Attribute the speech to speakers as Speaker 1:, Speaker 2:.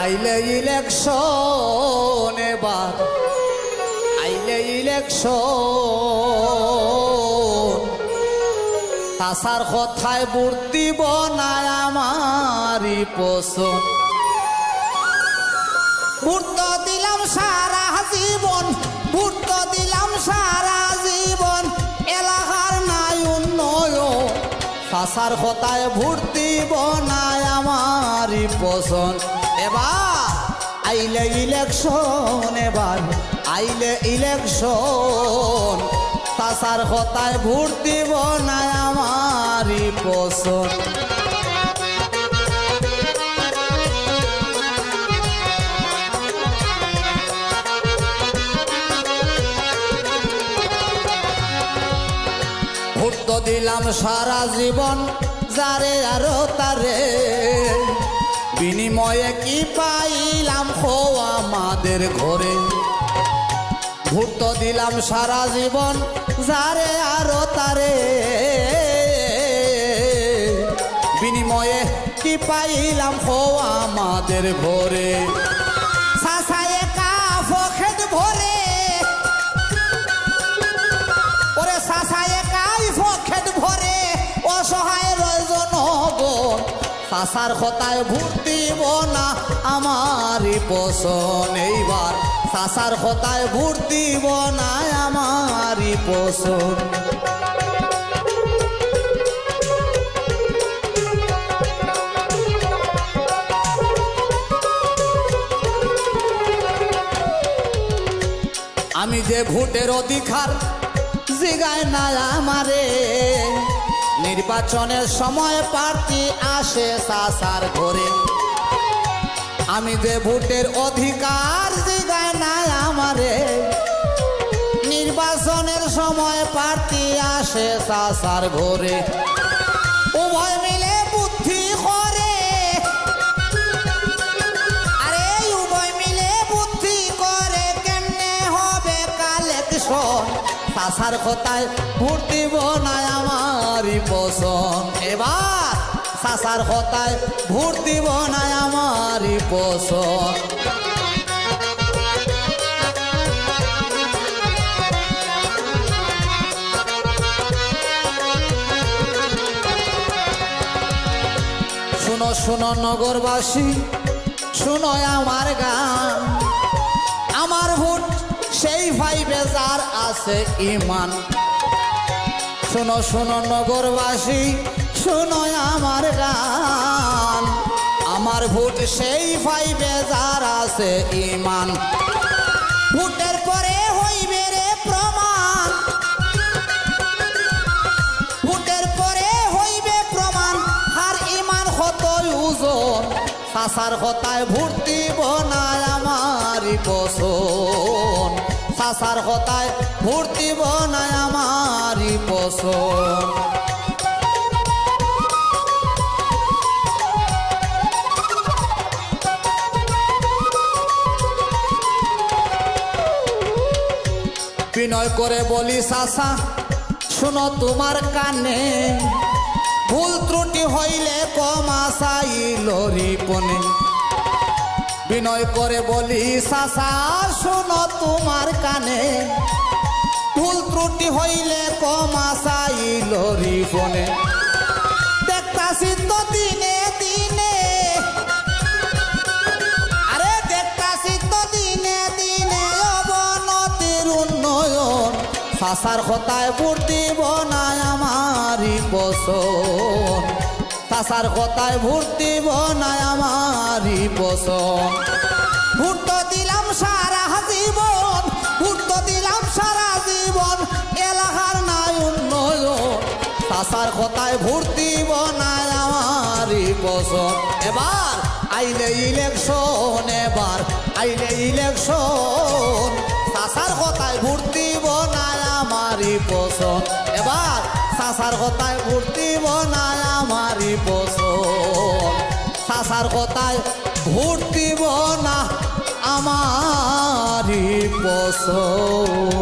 Speaker 1: আইলে ইলেকশন এবার আইলে ইলেকশন তাসার কথায় ভোট দিব না আমারই পছন্দ ভোট তো দিলাম সারা জীবন ভোট তো দিলাম সারা জীবন এলাকার নাই উন্নয়ন তাসার কথায় ভোট দিব না আমারই পছন্দ এবার আইলে ইলেকশন এবার আইলে ইলেকশন তাসার কথায় ভোট দিব না আমারই পছন্দ ভোট তো দিলাম সারা জীবন যারে আরো তারে বিনিময়ে কি পাইলাম খো আমাদের ঘরে ভোট তো দিলাম সারা জীবন যারে আরো তারে বিনিময়ে কি পাইলাম খো আমাদের ঘরে সাসায়ে কাফো খেত ভরে ওরে সাসায়ে কাইফো খেত ভরে অসহায় রয়জন হবন সাসার কথায় ভোট দিব না আমারই পছন্দ এইবার সাসার কথায় ভোট দিব না আমারই পছন্দ আমি যে ভোটের অধিকার জিগায় না আমারে নির্বাচনের সময় প্রার্থী আসে সাসার ঘরে আমি যে ভোটের অধিকার জিগায় না আমারে নির্বাচনের সময় প্রার্থী আসে সাসার ঘরে উভয় মিলে বুদ্ধি করে আরে উভয় মিলে বুদ্ধি করে কেমনে হবে কালেকশন সাসার কথায় ভোট দিব না আমারই পছন্দ এবার সাসার কথায় ভোট দিব না আমারই পছন্দ শুনো শুনো নগরবাসী শুনো আমার গান আমার ভোট সেই ভাইবে যার আছে ইমান শোনো শোনো নগরবাসী শোনো আমার গান আমার ভোট সেই ভাইবে যার আছে ইমান ভোটের পরে হইবে রে প্রমাণ ভোটের পরে হইবে প্রমাণ আর ইমান কতই ওজন সাসার কথায় ভোট দিব না আমারই পছন্দ সাসার কথায় ভোট দিব না আমারই পছন্দ বিনয় করে বলি সাসা শুনো তোমার কানে ভুল ত্রুটি হইলে ক্ষমা চাইল রিপনে বিনয় করে বলি সাসা শোনো তোমার কানে ভুল ত্রুটি হইলে ক্ষমা চাইল রিপনে দেখতাছি তো দিনে দিনে আরে দেখতাছি তো দিনে দিনে অবনতির উন্নয়ন সাসার কথায় ভোট দিব না আমারই পছন্দ সাসার কথায় ভোট দিব না আমারই পছন্দ ভোট তো দিলাম সারা জীবন ভোট তো দিলাম সারা জীবন এলাকার নাই উন্নয়ন সাসার কথায় ভোট দিব না আমারই পছন্দ এবার আইলে ইলেকশন এবার আইলে ইলেকশন সাসার কথায় ভোট দিব না আমারই পছন্দ এবার সাসার কথায় ভোট দিব না আমারই পছন্দ সাসার কথায় ভোট দিব না আমারই পছন্দ